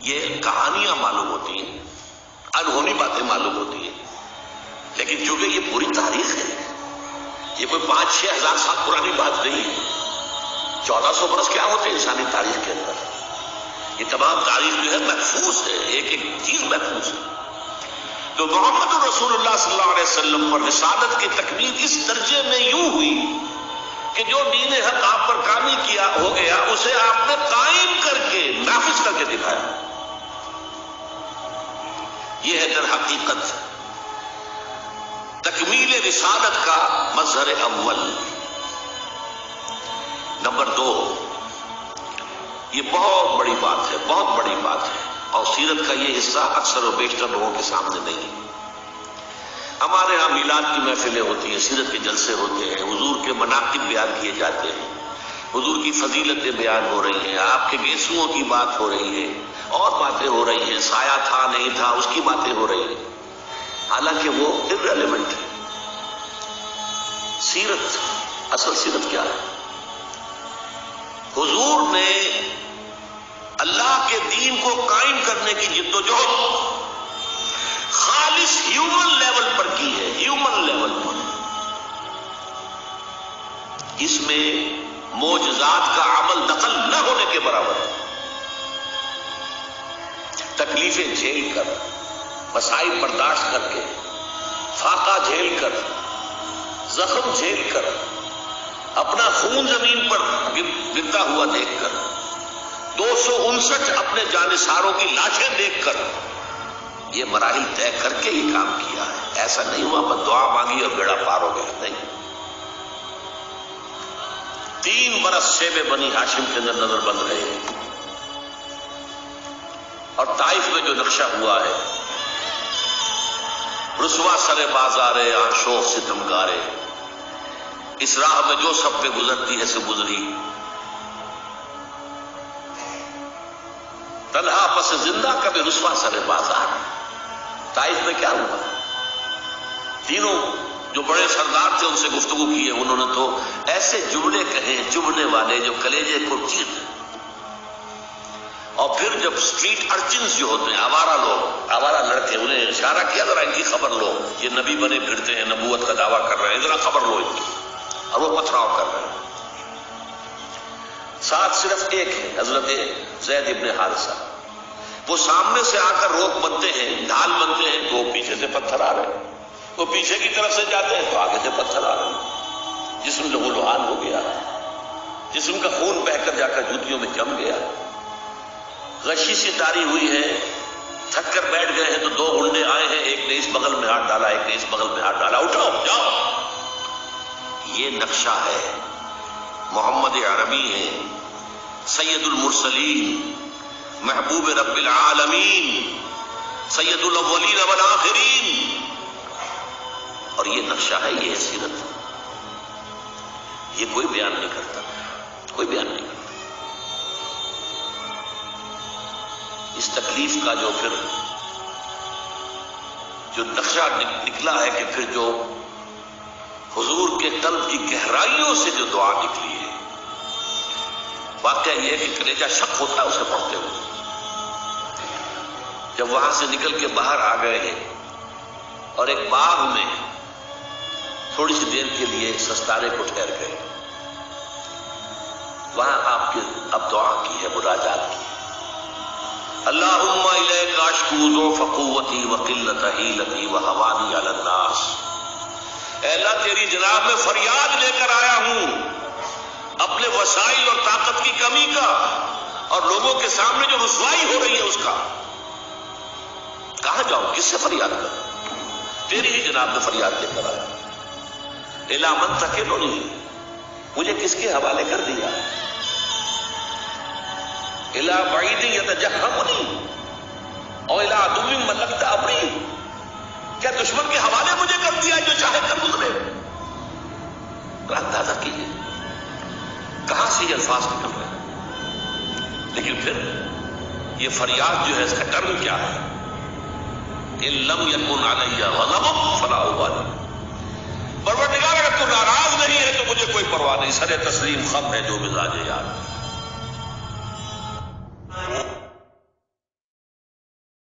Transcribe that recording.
یہ کہانیاں معلوم ہوتی ہیں، انہونی باتیں معلوم ہوتی ہیں، لیکن چونکہ یہ پوری تاریخ ہے، یہ کوئی 5-6 ہزار سال پرانی بات نہیں ہے۔ 1400 برس کیا ہوتے ہیں انسانی تاریخ کے اندر؟ یہ تمام تاریخ جو ہے محفوظ ہے، ایک ایک چیز محفوظ ہے۔ تو محمد رسول اللہ صلی اللہ علیہ وسلم پر رسالت کی تکمیل اس درجے میں یوں ہوئی کہ جو دین حق آپ پر کامل کیا ہو گیا، اسے آپ نے قائم کر کے نافذ کر کے دکھایا۔ یہ ہے در حقیقت تکمیل رسالت کا مظہر اول۔ نمبر 2، یہ بہت بڑی بات ہے، بہت بڑی بات ہے، اور سیرت کا یہ حصہ اکثر و بیشتر لوگوں کے سامنے نہیں ہے۔ ہمارے ہاں میلاد کی محفلیں ہوتی ہیں، سیرت کے جلسے ہوتے ہیں، حضور کے مناقب بیان کیے جاتے ہیں، حضور کی فضیلتیں بیان ہو رہی ہیں، آپ کے گیسوؤں کی بات ہو رہی ہے، اور باتیں ہو رہی ہیں، سایہ تھا نہیں تھا اس کی باتیں ہو رہی ہیں، حالانکہ وہ irrelevant ہے۔ سیرت، اصل سیرت کیا ہے؟ حضور نے اللہ کے دین کو قائم کرنے کی جدوجہد خالص ہیومن لیول پر کی ہے، ہیومن لیول پر۔ اس میں معجزات کا عمل دخل نہ ہونے کے برابر ہے۔ تکلیفیں جھیل کر، مسائل برداشت کر کے، فاقہ جھیل کر، زخم جھیل کر، اپنا خون زمین پر گرتا ہوا دیکھ کر، 259 اپنے جانثاروں کی لاشیں دیکھ کر، یہ مراحل طے کر کے ہی کام کیا ہے۔ ایسا نہیں ہوا بس دعا مانگی اور بیڑا پار ہو گیا، نہیں۔ 3 برس شیب بنی ہاشم کے اندر نظر بند رہے، اور طائف میں جو نقشہ ہوا ہے، رسوا سر بازارے آنشوخ ستمگارے، اس راہ میں جو سب پہ گزرتی ہے سے گزری، تنہا پس زندہ کبھی رسوا سر بازار۔ طائف میں کیا ہوا؟ تینوں جو بڑے سردار تھے ان سے گفتگو کی ہے، انہوں نے تو ایسے جملے کہے چبھنے والے جو کلیجے کو چیر دیں۔ اور پھر جب اسٹریٹ ارچنز جو ہوتے ہیں، آوارہ لوگ، آوارہ لڑکے، انہیں اشارہ کیا ذرا ان کی خبر لو، یہ نبی بنے پھرتے ہیں، نبوت کا دعویٰ کر رہے ہیں، ذرا خبر لو ان کی، اور وہ پتھراؤ کر رہے ہیں۔ ساتھ صرف ایک ہے، حضرت زید ابن حارثہ، وہ سامنے سے آ کر روک بنتے ہیں، ڈھال بنتے ہیں، تو وہ پیچھے سے پتھر آ رہے ہیں، وہ پیچھے کی طرف سے جاتے ہیں تو آگے سے پتھر آ رہے ہیں۔ جسم لہو لہان ہو گیا، جسم کا خون بہہ کر جا کر جوتیوں میں جم گیا، غشی سی تاری ہوئی ہے، تھک کر بیٹھ گئے ہیں تو 2 گنڈے آئے ہیں، ایک نے اس بغل میں ہاتھ ڈالا، ایک نے اس بغل میں ہاتھ ڈالا، اٹھو جاؤ۔ یہ نقشہ ہے، محمد عربی ہے، سید المرسلین، محبوب رب العالمین، سید الاولین والآخرین، اور یہ نقشہ ہے، یہ ہے سیرت۔ یہ کوئی بیان نہیں کرتا، کوئی بیان نہیں کرتا۔ اس تکلیف کا جو پھر جو نقشہ نکلا ہے کہ پھر جو حضور کے قلب کی گہرائیوں سے جو دعا نکلی ہے، واقعہ یہ ہے کہ کلیجہ شک ہوتا ہے اسے پڑھتے ہوئے۔ جب وہاں سے نکل کے باہر آ گئے ہیں اور ایک باغ میں تھوڑی سی دیر کے لیے سستانے کو ٹھہر گئے، وہاں آپ کی اب دعا کی ہے، مناجات کی ہے۔ اللہم الیک اشکو ضعف قوتی وقلت حیلتی وہوانی علی الناس۔ اے اللہ تیری جناب میں فریاد لے کر آیا ہوں اپنے وسائل اور طاقت کی کمی کا، اور لوگوں کے سامنے جو رسوائی ہو رہی ہے اس کا۔ کہاں جاؤں، کس سے فریاد کروں؟ تیری ہی جناب میں فریاد لے کر آیا۔ الی من تکلنی، مجھے کس کے حوالے کر دیا؟ الی بعید یتجہمنی اور الی عدو ملکت امری، کیا دشمن کے حوالے مجھے کر دیا جو چاہے کر گزرے؟ اندازہ کیجیے کہاں سے یہ الفاظ نکل رہے ہیں۔ لیکن پھر یہ فریاد جو ہے اس کا ٹرم کیا ہے؟ ان لم یکن علی غضب فلا ابالی، پروردگار اگر تو ناراض نہیں ہے تو مجھے کوئی پرواہ نہیں، سر تسلیم خم ہے جو مزاج یار۔